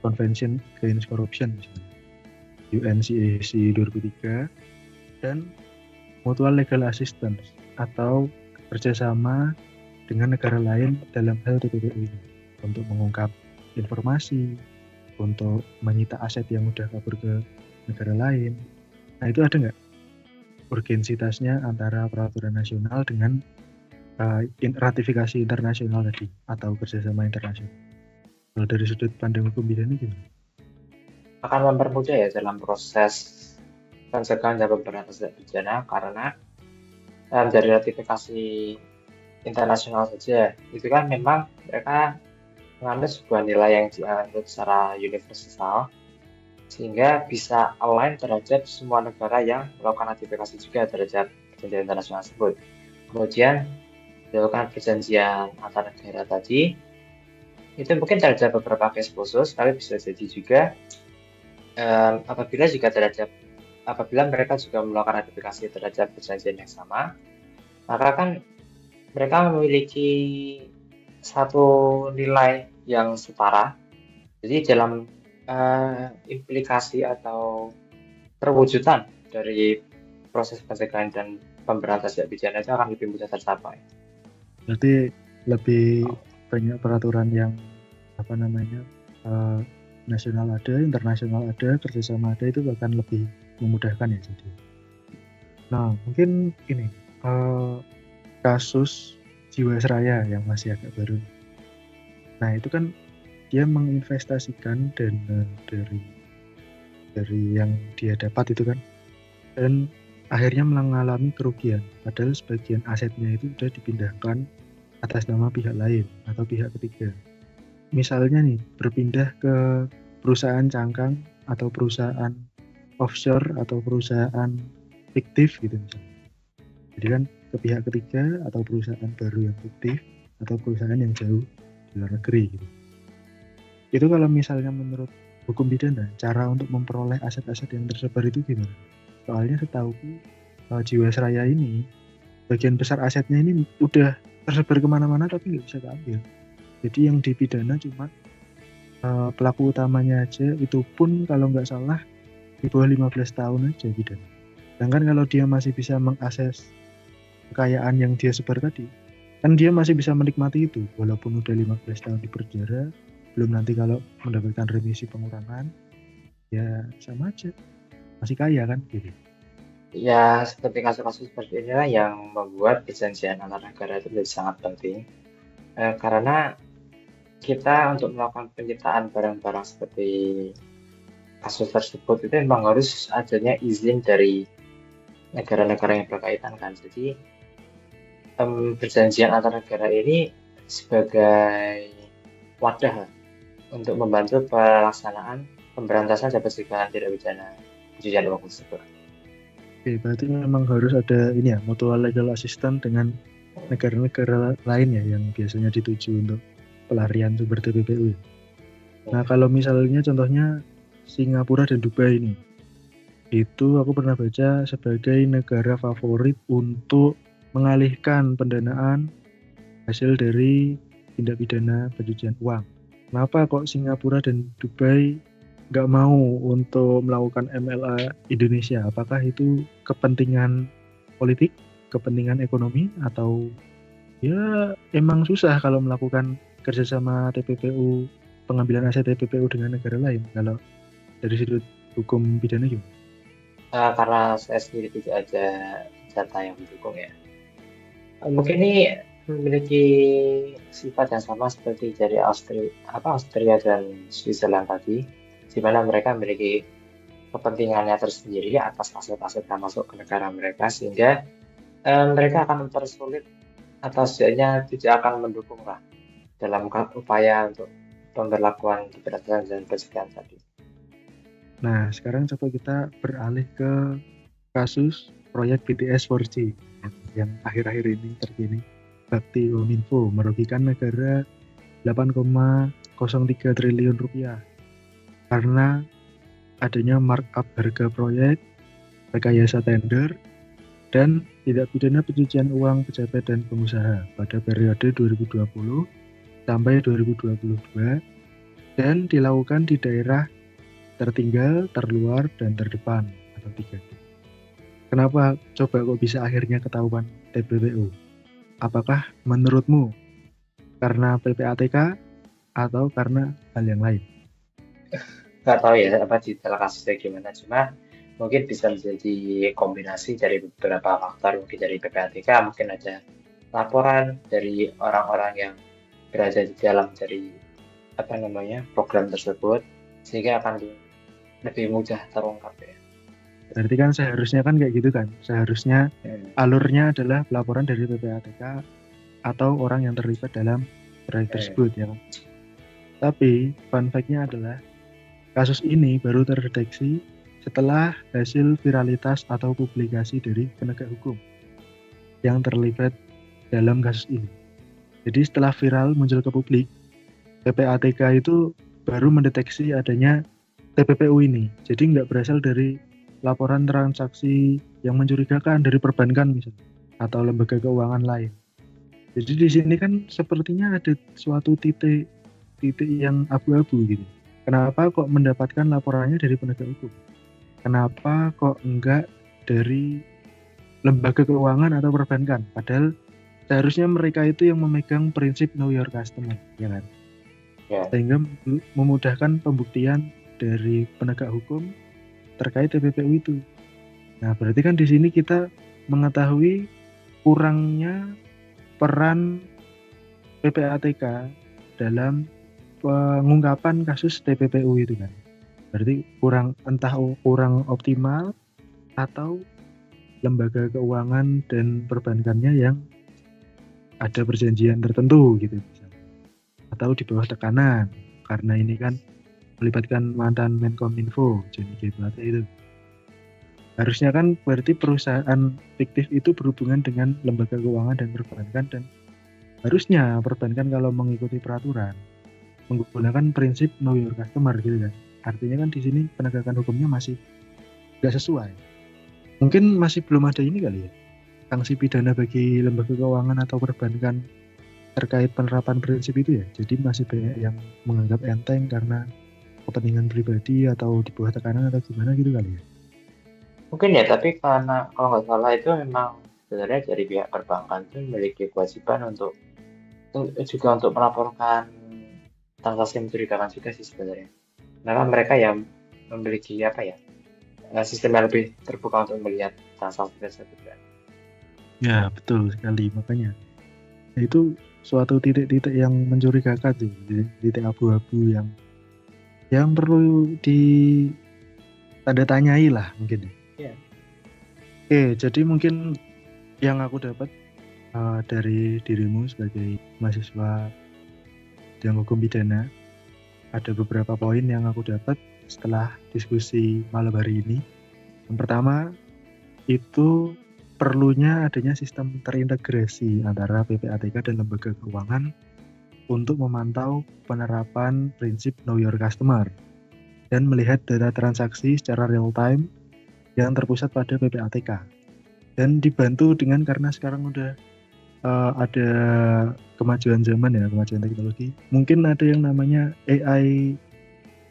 Convention Against Corruption misalnya, UNCAC 2003, dan Mutual Legal Assistance atau kerjasama dengan negara lain dalam hal TPPU ini untuk mengungkap informasi, untuk menyita aset yang udah kabur ke negara lain. Nah itu ada nggak urgensitasnya antara peraturan nasional dengan ratifikasi internasional tadi atau kerjasama internasional. Kalau dari sudut pandang hukum pidana gimana? Akan mempermudah ya dalam proses pencegahan dan pemberantasan pidana karena dari ratifikasi internasional saja itu kan memang mereka mengambil sebuah nilai yang dianut secara universal sehingga bisa align terhadap semua negara yang melakukan ratifikasi juga terhadap perjanjian internasional tersebut. Kemudian dilakukan perjanjian antar negara tadi itu mungkin terhadap beberapa case khusus, tapi bisa jadi juga apabila mereka juga melakukan ratifikasi terhadap perjanjian yang sama, maka kan mereka memiliki satu nilai yang setara. Jadi dalam implikasi atau perwujudan dari proses pencegahan dan pemberantasan pidana itu akan lebih mudah tercapai. Berarti lebih banyak peraturan yang nasional ada, internasional ada, kerjasama ada, itu akan lebih memudahkan ya jadi. Nah mungkin ini kasus Jiwasraya yang masih agak baru. Nah itu kan dia menginvestasikan dana dari yang dia dapat itu kan, dan akhirnya mengalami kerugian padahal sebagian asetnya itu sudah dipindahkan atas nama pihak lain atau pihak ketiga. Misalnya nih berpindah ke perusahaan cangkang atau perusahaan offshore atau perusahaan fiktif gitu misalnya. Jadi kan ke pihak ketiga atau perusahaan baru yang fiktif atau perusahaan yang jauh di luar negeri gitu. Itu kalau misalnya menurut hukum pidana, cara untuk memperoleh aset-aset yang tersebar itu gimana? Soalnya setahuku Jiwasraya ini bagian besar asetnya ini udah tersebar kemana-mana tapi nggak bisa diambil. Jadi yang dipidana cuma pelaku utamanya aja, itu pun kalau nggak salah di bawah 15 tahun aja pidana. Sedangkan kalau dia masih bisa mengakses kekayaan yang dia sebar tadi, kan dia masih bisa menikmati itu walaupun udah 15 tahun di penjara. Belum nanti kalau mendapatkan remisi pengurangan, ya sama aja, masih kaya kan gitu. Ya, seperti kasus-kasus seperti inilah yang membuat perjanjian antar negara itu menjadi sangat penting. Karena kita untuk melakukan penyertaan barang-barang seperti kasus tersebut itu memang harus adanya izin dari negara-negara yang berkaitan kan. Jadi perjanjian antar negara ini sebagai wadah untuk membantu pelaksanaan pemberantasan dan pencegahan tindak pidana pencucian uang tersebut. Oke, berarti memang harus ada ini ya, mutual legal assistance dengan negara-negara lain ya yang biasanya dituju untuk pelarian sumber TPPU. Nah kalau misalnya contohnya Singapura dan Dubai ini, itu aku pernah baca sebagai negara favorit untuk mengalihkan pendanaan hasil dari tindak pidana pencucian uang. Kenapa kok Singapura dan Dubai nggak mau untuk melakukan MLA Indonesia? Apakah itu kepentingan politik, kepentingan ekonomi, atau ya emang susah kalau melakukan kerjasama TPPU, pengambilan aset TPPU dengan negara lain? Kalau dari sudut hukum pidana gimana? Karena saya sendiri tidak ada data yang mendukung ya. Mungkin ini memiliki sifat yang sama seperti dari Austria dan Switzerland tadi, di mana mereka memiliki kepentingannya tersendiri atas aset-aset yang masuk ke negara mereka, sehingga mereka akan mempersulit atau setidaknya tidak akan mendukung lah dalam upaya untuk pemberlakuan pemberantasan dan pencegahan tadi. Nah, sekarang coba kita beralih ke kasus proyek BTS 4G yang akhir-akhir ini terkini. Bakti Kominfo merugikan negara 8,03 triliun rupiah karena adanya markup harga proyek, rekayasa tender, dan tindak pidana pencucian uang pejabat dan pengusaha pada periode 2020 sampai 2022 dan dilakukan di daerah tertinggal, terluar, dan terdepan atau 3T. Kenapa coba kok bisa akhirnya ketahuan TPPU? Apakah menurutmu karena PPATK atau karena hal yang lain? Nggak tahu ya apa detail kasusnya gimana, cuma mungkin bisa menjadi kombinasi dari beberapa faktor, mungkin dari PPATK, mungkin ada laporan dari orang-orang yang berada di dalam dari program tersebut, sehingga akan lebih mudah terungkap ya. Berarti kan seharusnya kan kayak gitu kan. Seharusnya alurnya adalah pelaporan dari PPATK atau orang yang terlibat dalam proyek tersebut ya kan. Tapi fun fact-nya adalah kasus ini baru terdeteksi setelah hasil viralitas atau publikasi dari penegak hukum yang terlibat dalam kasus ini. Jadi setelah viral muncul ke publik, PPATK itu baru mendeteksi adanya TPPU ini. Jadi nggak berasal dari laporan transaksi yang mencurigakan dari perbankan misalnya atau lembaga keuangan lain. Jadi di sini kan sepertinya ada suatu titik yang abu-abu gitu. Kenapa kok mendapatkan laporannya dari penegak hukum? Kenapa kok enggak dari lembaga keuangan atau perbankan? Padahal seharusnya mereka itu yang memegang prinsip know your customer, ya kan? Ya. Sehingga memudahkan pembuktian dari penegak hukum terkait TPPU itu. Nah, berarti kan di sini kita mengetahui kurangnya peran PPATK dalam pengungkapan kasus TPPU itu kan. Berarti entah kurang optimal atau lembaga keuangan dan perbankannya yang ada perjanjian tertentu gitu misalnya. Atau di bawah tekanan karena ini kan melibatkan mantan Menkominfo Johnny G. Plate itu. Harusnya kan berarti perusahaan fiktif itu berhubungan dengan lembaga keuangan dan perbankan, dan harusnya perbankan kalau mengikuti peraturan menggunakan prinsip know your customer gitu kan. Artinya kan di sini penegakan hukumnya masih nggak sesuai. Mungkin masih belum ada ini kali ya, sanksi pidana bagi lembaga keuangan atau perbankan terkait penerapan prinsip itu ya. Jadi masih banyak yang menganggap enteng karena kepentingan pribadi atau di bawah tekanan atau gimana gitu kali ya. Mungkin ya, tapi karena kalau nggak salah itu memang sebenarnya dari pihak perbankan itu memiliki kewajiban untuk melaporkan transaksi mencurigakan juga sih sebenarnya. Karena mereka yang memiliki sistem yang lebih terbuka untuk melihat transaksi tersebut kan. Ya betul sekali, makanya itu suatu titik-titik yang mencurigakan sih, titik abu-abu yang perlu ditanda tanyai lah mungkin. Ya. Oke, jadi mungkin yang aku dapat dari dirimu sebagai mahasiswa bidang hukum pidana, ada beberapa poin yang aku dapat setelah diskusi malam hari ini. Yang pertama, itu perlunya adanya sistem terintegrasi antara PPATK dan lembaga keuangan untuk memantau penerapan prinsip know your customer dan melihat data transaksi secara real time yang terpusat pada PPATK. Dan dibantu dengan karena sekarang udah ada kemajuan zaman ya, kemajuan teknologi. Mungkin ada yang namanya AI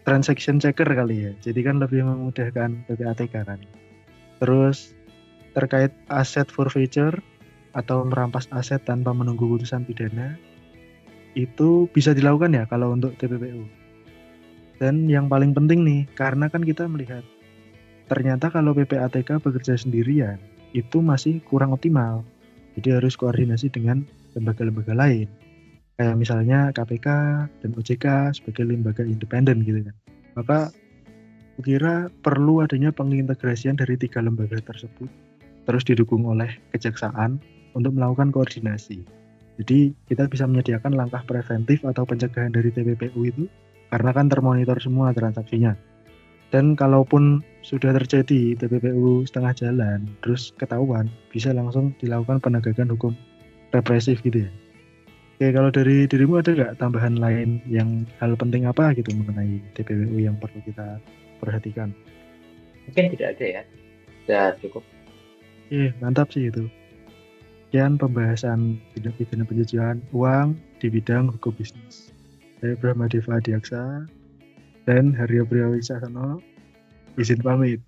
transaction checker kali ya. Jadi kan lebih memudahkan PPATK kan. Terus terkait aset forfeiture atau merampas aset tanpa menunggu putusan pidana, itu bisa dilakukan ya kalau untuk TPPU. Dan yang paling penting nih, karena kan kita melihat ternyata kalau PPATK bekerja sendirian itu masih kurang optimal. Jadi harus koordinasi dengan lembaga-lembaga lain. Kayak misalnya KPK dan OJK sebagai lembaga independen gitu kan. Maka kira perlu adanya pengintegrasian dari 3 lembaga tersebut, terus didukung oleh kejaksaan untuk melakukan koordinasi. Jadi kita bisa menyediakan langkah preventif atau pencegahan dari TPPU itu karena kan termonitor semua transaksinya. Dan kalaupun sudah terjadi TPPU setengah jalan, terus ketahuan, bisa langsung dilakukan penegakan hukum represif gitu ya. Oke, kalau dari dirimu ada nggak tambahan lain yang hal penting apa gitu mengenai TPPU yang perlu kita perhatikan? Mungkin tidak ada ya, sudah cukup. Mantap sih itu. Sekian pembahasan tindak pidana pencucian uang di bidang hukum bisnis. Saya Brahma Deva Adiaksa dan Haryo Priyawisaksono izin pamit.